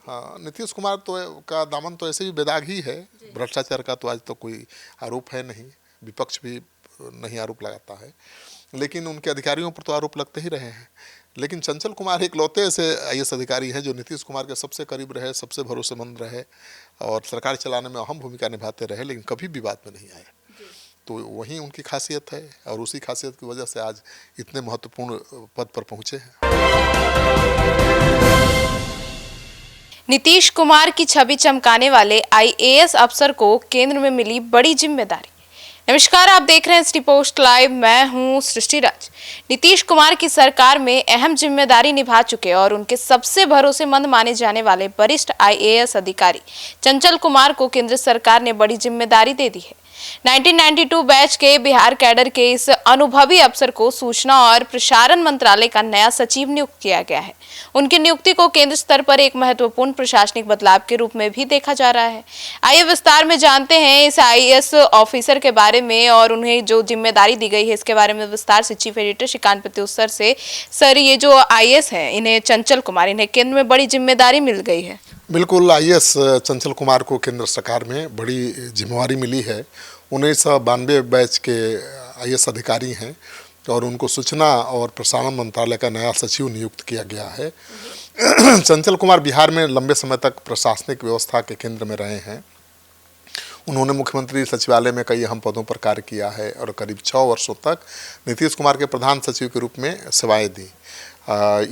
हाँ, नीतीश कुमार तो का दामन तो ऐसे भी बेदाग ही है। भ्रष्टाचार का तो आज तो कोई आरोप है नहीं, विपक्ष भी नहीं आरोप लगाता है, लेकिन उनके अधिकारियों पर तो आरोप लगते ही रहे हैं। लेकिन चंचल कुमार इकलौते ऐसे आईएएस अधिकारी हैं जो नीतीश कुमार के सबसे करीब रहे, सबसे भरोसेमंद रहे और सरकार चलाने में अहम भूमिका निभाते रहे, लेकिन कभी विवाद में नहीं आए। तो वही उनकी खासियत है और उसी खासियत की वजह से आज इतने महत्वपूर्ण पद पर पहुंचे हैं। नीतीश कुमार की छवि चमकाने वाले आईएएस अफसर को केंद्र में मिली बड़ी जिम्मेदारी। नमस्कार, आप देख रहे हैं सिटी पोस्ट लाइव। मैं हूं सृष्टि राज। नीतीश कुमार की सरकार में अहम जिम्मेदारी निभा चुके और उनके सबसे भरोसेमंद माने जाने वाले वरिष्ठ आईएएस अधिकारी चंचल कुमार को केंद्र सरकार ने बड़ी जिम्मेदारी दे दी है। 1992 बैच के बिहार कैडर के इस अनुभवी अफसर को सूचना और प्रसारण मंत्रालय का नया सचिव नियुक्त किया गया है। उनकी नियुक्ति को केंद्र स्तर पर एक महत्वपूर्ण प्रशासनिक बदलाव के रूप में भी देखा जा रहा है। आइए विस्तार में जानते हैं इस आईएएस ऑफिसर के बारे में और उन्हें जो जिम्मेदारी दी गई है इसके बारे में विस्तार से चीफ एडिटर श्रीकांत प्रत्युत्तर से। सर, ये जो आईएएस है, इन्हें चंचल कुमार, इन्हें केंद्र में बड़ी जिम्मेदारी मिल गई है। बिल्कुल, आईएएस चंचल कुमार को केंद्र सरकार में बड़ी जिम्मेवारी मिली है। 1992 बैच के आईएएस अधिकारी हैं और उनको सूचना और प्रसारण मंत्रालय का नया सचिव नियुक्त किया गया है। चंचल कुमार बिहार में लंबे समय तक प्रशासनिक व्यवस्था के केंद्र में रहे हैं। उन्होंने मुख्यमंत्री सचिवालय में कई अहम पदों पर कार्य किया है और करीब 6 वर्षों तक नीतीश कुमार के प्रधान सचिव के रूप में सेवाएं दी।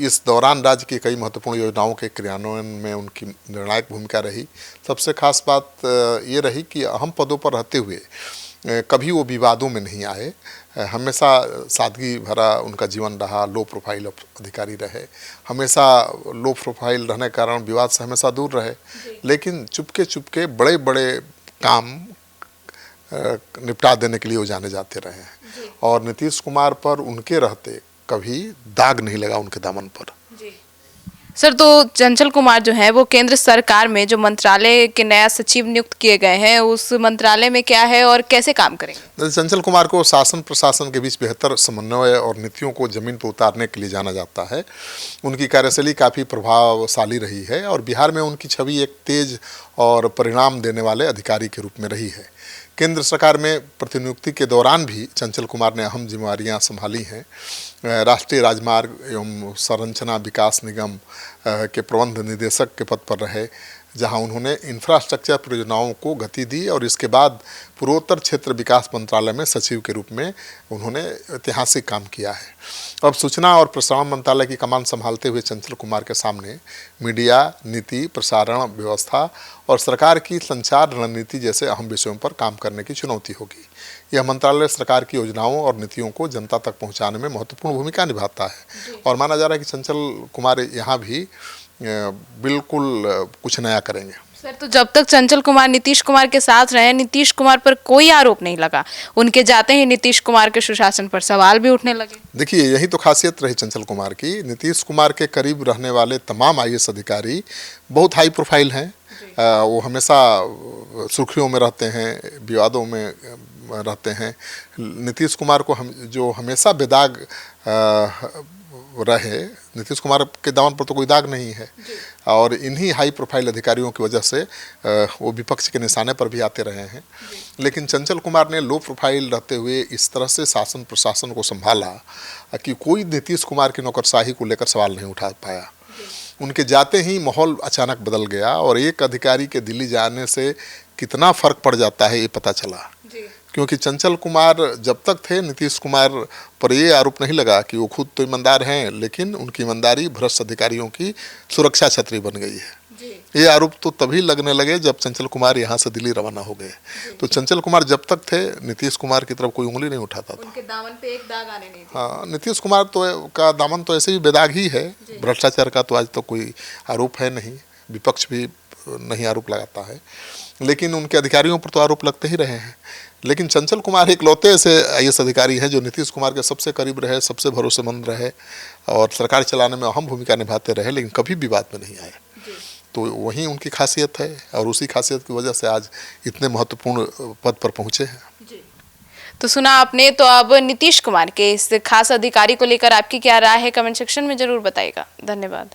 इस दौरान राज्य की कई महत्वपूर्ण योजनाओं के क्रियान्वयन में उनकी निर्णायक भूमिका रही। सबसे खास बात ये रही कि अहम पदों पर रहते हुए कभी वो विवादों में नहीं आए। हमेशा सादगी भरा उनका जीवन रहा। लो प्रोफाइल अधिकारी रहे, हमेशा लो प्रोफाइल रहने के कारण विवाद से हमेशा दूर रहे, लेकिन चुपके बड़े बड़े काम निपटा देने के लिए वो जाने जाते रहे हैं। और नीतीश कुमार पर उनके रहते कभी दाग नहीं लगा उनके दामन पर। सर, तो चंचल कुमार जो है वो केंद्र सरकार में जो मंत्रालय के नया सचिव नियुक्त किए गए हैं, उस मंत्रालय में क्या है और कैसे काम करेंगे? चंचल कुमार को शासन प्रशासन के बीच बेहतर समन्वय और नीतियों को जमीन पर उतारने के लिए जाना जाता है। उनकी कार्यशैली काफ़ी प्रभावशाली रही है और बिहार में उनकी छवि एक तेज और परिणाम देने वाले अधिकारी के रूप में रही है। केंद्र सरकार में प्रतिनियुक्ति के दौरान भी चंचल कुमार ने अहम जिम्मेवारियां संभाली हैं। राष्ट्रीय राजमार्ग एवं संरचना विकास निगम के प्रबंध निदेशक के पद पर रहे, जहां उन्होंने इंफ्रास्ट्रक्चर परियोजनाओं को गति दी और इसके बाद पूर्वोत्तर क्षेत्र विकास मंत्रालय में सचिव के रूप में उन्होंने ऐतिहासिक काम किया है। अब सूचना और प्रसारण मंत्रालय की कमान संभालते हुए चंचल कुमार के सामने मीडिया, नीति, प्रसारण व्यवस्था और सरकार की संचार रणनीति जैसे अहम विषयों पर काम करने की चुनौती होगी। यह मंत्रालय सरकार की योजनाओं और नीतियों को जनता तक पहुंचाने में महत्वपूर्ण भूमिका निभाता है और माना जा रहा है कि चंचल कुमार यहाँ भी बिल्कुल कुछ नया करेंगे। सर, तो जब तक चंचल कुमार नीतीश कुमार के साथ रहे, नीतीश कुमार पर कोई आरोप नहीं लगा। उनके जाते ही नीतीश कुमार के सुशासन पर सवाल भी उठने लगे। देखिए, यही तो खासियत रही चंचल कुमार की। नीतीश कुमार के करीब रहने वाले तमाम आईएएस अधिकारी बहुत हाई प्रोफाइल हैं। वो हमेशा सुर्खियों में रहते हैं, विवादों में रहते हैं। नीतीश कुमार को जो हमेशा बेदाग रहे, नीतीश कुमार के दामन पर तो कोई दाग नहीं है और इन्हीं हाई प्रोफाइल अधिकारियों की वजह से वो विपक्ष के निशाने पर भी आते रहे हैं। लेकिन चंचल कुमार ने लो प्रोफाइल रहते हुए इस तरह से शासन प्रशासन को संभाला कि कोई नीतीश कुमार की नौकरशाही को लेकर सवाल नहीं उठा पाया। उनके जाते ही माहौल अचानक बदल गया और एक अधिकारी के दिल्ली जाने से कितना फ़र्क पड़ जाता है ये पता चला। क्योंकि चंचल कुमार जब तक थे, नीतीश कुमार पर ये आरोप नहीं लगा कि वो खुद तो ईमानदार हैं, लेकिन उनकी ईमानदारी भ्रष्ट अधिकारियों की सुरक्षा छतरी बन गई है। ये आरोप तो तभी लगने लगे जब चंचल कुमार यहाँ से दिल्ली रवाना हो गए। तो चंचल कुमार जब तक थे, नीतीश कुमार की तरफ कोई उंगली नहीं उठाता था। उनके दामन पे एक दाग आने नहीं थी। हाँ, नीतीश कुमार तो का दामन तो ऐसे भी बेदाग ही है। भ्रष्टाचार का तो आज तो कोई आरोप है नहीं, विपक्ष भी नहीं आरोप लगाता है, लेकिन उनके अधिकारियों पर तो आरोप लगते ही रहे हैं। लेकिन चंचल कुमार इकलौते ऐसे आईएएस अधिकारी हैं जो नीतीश कुमार के सबसे करीब रहे, सबसे भरोसेमंद रहे और सरकार चलाने में अहम भूमिका निभाते रहे, लेकिन कभी विवाद में नहीं आए। तो वही उनकी खासियत है और उसी खासियत की वजह से आज इतने महत्वपूर्ण पद पर पहुंचे हैं। तो सुना आपने। तो अब नीतीश कुमार के इस खास अधिकारी को लेकर आपकी क्या राय है, कमेंट सेक्शन में जरूर बताइएगा। धन्यवाद।